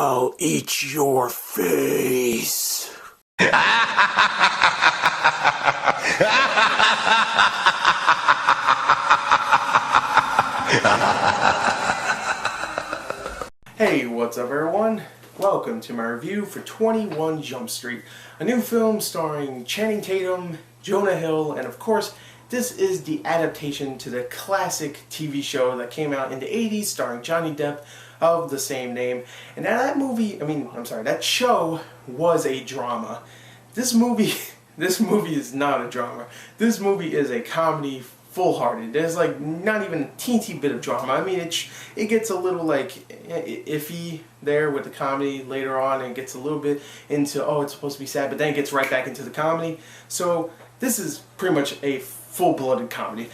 I'll eat your face. Hey, what's up everyone? Welcome to my review for 21 Jump Street, a new film starring Channing Tatum, Jonah Hill, and of course, this is the adaptation to the classic TV show that came out in the 80s starring Johnny Depp of the same name. And now that show was a drama. This movie is not a drama. This movie is a comedy full-hearted. There's like not even a teensy bit of drama. I mean, it gets a little like iffy there with the comedy later on, and gets a little bit into, oh, it's supposed to be sad, but then it gets right back into the comedy. So this is pretty much a full-blooded comedy.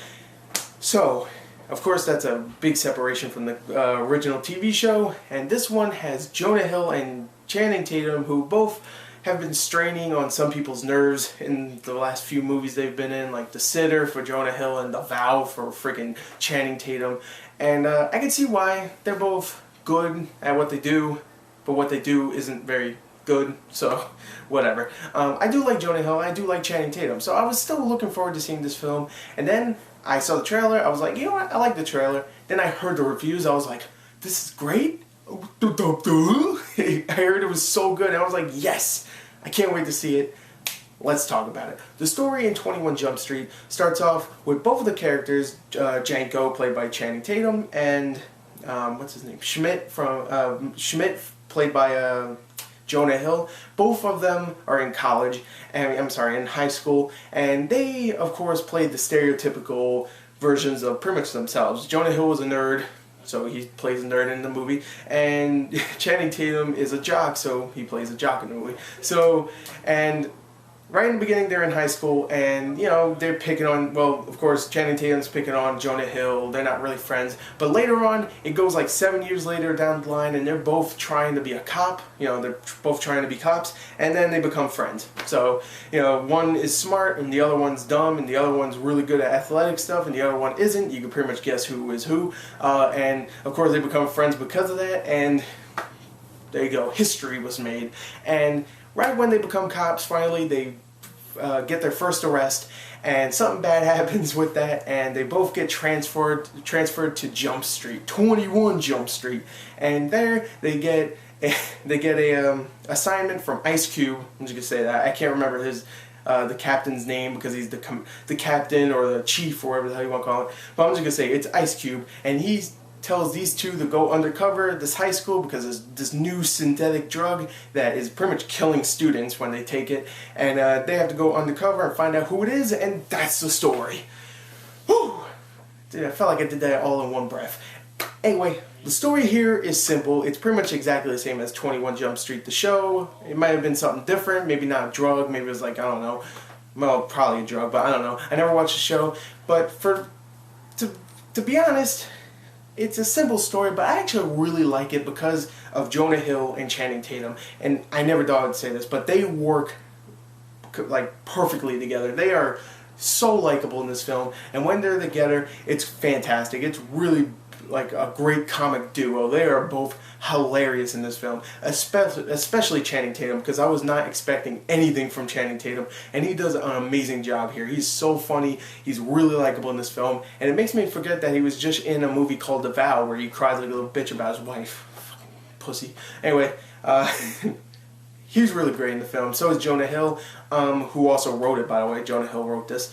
So of course that's a big separation from the original TV show, and this one has Jonah Hill and Channing Tatum, who both have been straining on some people's nerves in the last few movies they've been in, like The Sitter for Jonah Hill and The Vow for freaking Channing Tatum. And I can see why. They're both good at what they do, but what they do isn't very good, so whatever. I do like Jonah Hill, I do like Channing Tatum, so I was still looking forward to seeing this film. And then I saw the trailer, I was like, you know what, I like the trailer. Then I heard the reviews, I was like, this is great? I heard it was so good, and I was like, yes, I can't wait to see it. Let's talk about it. The story in 21 Jump Street starts off with both of the characters, Janko, played by Channing Tatum, and what's his name? Schmidt, played by Jonah Hill. Both of them are in college, and in high school, and they, of course, played the stereotypical versions of pretty much themselves. Jonah Hill was a nerd, so he plays a nerd in the movie, and Channing Tatum is a jock, so he plays a jock in the movie. So, and right in the beginning they're in high school, and you know, they're picking on, well, of course Channing Tatum's picking on Jonah Hill. They're not really friends, but later on it goes like 7 years later down the line, and they're both trying to be a cop. You know, they're both trying to be cops, and then they become friends. So, you know, one is smart and the other one's dumb, and the other one's really good at athletic stuff and the other one isn't. You can pretty much guess who is who, and of course they become friends because of that, and there you go, history was made. And right when they become cops, finally they get their first arrest, and something bad happens with that, and they both get transferred to Jump Street, 21 Jump Street, and there they get a assignment from Ice Cube. I'm just gonna say that I can't remember the captain's name because he's the captain or the chief or whatever the hell you want to call it. But I'm just gonna say it's Ice Cube, and he tells these two to go undercover at this high school because there's this new synthetic drug that is pretty much killing students when they take it, and they have to go undercover and find out who it is, and that's the story. Whew! Dude, I felt like I did that all in one breath. Anyway, the story here is simple. It's pretty much exactly the same as 21 Jump Street, the show. It might have been something different, maybe not a drug, maybe it was like, I don't know, well, probably a drug, but I don't know. I never watched the show, but to be honest, it's a simple story, but I actually really like it because of Jonah Hill and Channing Tatum. And I never thought I'd say this, but they work like perfectly together. They are so likable in this film, and when they're together, it's fantastic. It's really like a great comic duo. They are both hilarious in this film, especially Channing Tatum, because I was not expecting anything from Channing Tatum, and he does an amazing job here. He's so funny, he's really likable in this film, and it makes me forget that he was just in a movie called The Vow, where he cries like a little bitch about his wife. Fucking pussy. Anyway, he's really great in the film. So is Jonah Hill, who also wrote it, by the way. Jonah Hill wrote this.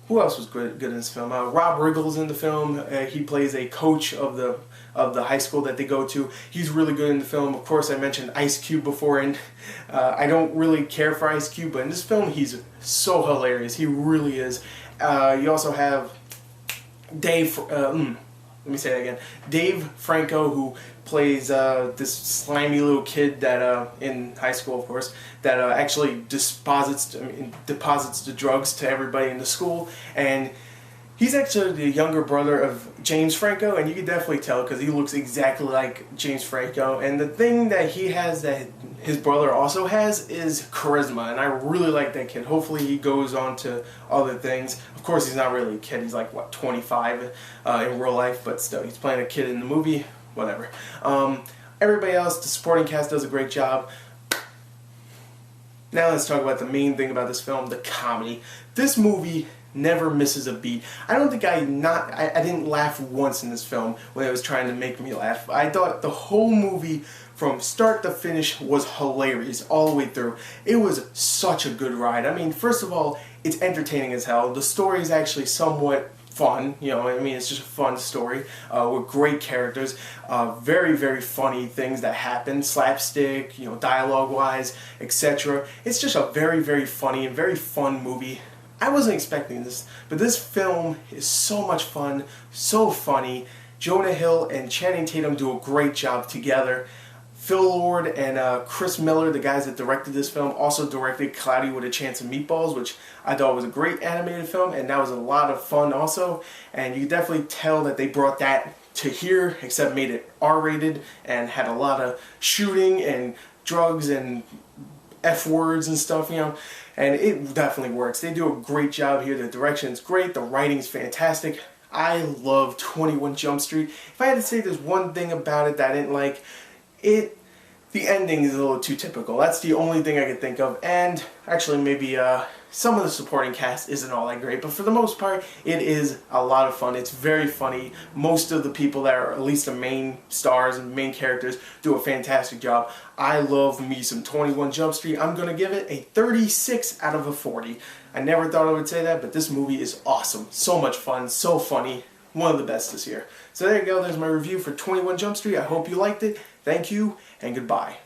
Who else was good in this film? Rob Riggle's in the film. He plays a coach of the high school that they go to. He's really good in the film. Of course, I mentioned Ice Cube before, and I don't really care for Ice Cube, but in this film, he's so hilarious. He really is. You also have Dave. Let me say that again. Dave Franco, who plays this slimy little kid that in high school, of course, that actually deposits the drugs to everybody in the school, and he's actually the younger brother of James Franco, and you can definitely tell because he looks exactly like James Franco. And the thing that he has that his brother also has is charisma, and I really like that kid. Hopefully he goes on to other things. Of course, he's not really a kid. He's like, what, 25 in real life, but still, he's playing a kid in the movie. Whatever. Everybody else, the supporting cast does a great job. Now let's talk about the main thing about this film, the comedy. This movie never misses a beat. I don't think I didn't laugh once in this film when it was trying to make me laugh. I thought the whole movie from start to finish was hilarious all the way through. It was such a good ride. I mean, first of all, it's entertaining as hell. The story is actually somewhat fun, you know, I mean, it's just a fun story with great characters, very, very funny things that happen, slapstick, you know, dialogue-wise, etc. It's just a very, very funny and very fun movie. I wasn't expecting this, but this film is so much fun, so funny. Jonah Hill and Channing Tatum do a great job together. Phil Lord and Chris Miller, the guys that directed this film, also directed Cloudy with a Chance of Meatballs, which I thought was a great animated film, and that was a lot of fun also. And you can definitely tell that they brought that to here, except made it R-rated and had a lot of shooting and drugs and F-words and stuff, you know. And it definitely works. They do a great job here. The direction's great. The writing's fantastic. I love 21 Jump Street. If I had to say there's one thing about it that I didn't like, the ending is a little too typical. That's the only thing I could think of. And actually maybe some of the supporting cast isn't all that great, but for the most part it is a lot of fun. It's very funny. Most of the people that are at least the main stars and main characters do a fantastic job. I love me some 21 Jump Street. I'm going to give it a 36 out of a 40. I never thought I would say that, but this movie is awesome. So much fun, so funny. One of the best this year. So there you go, there's my review for 21 Jump Street. I hope you liked it. Thank you, and goodbye.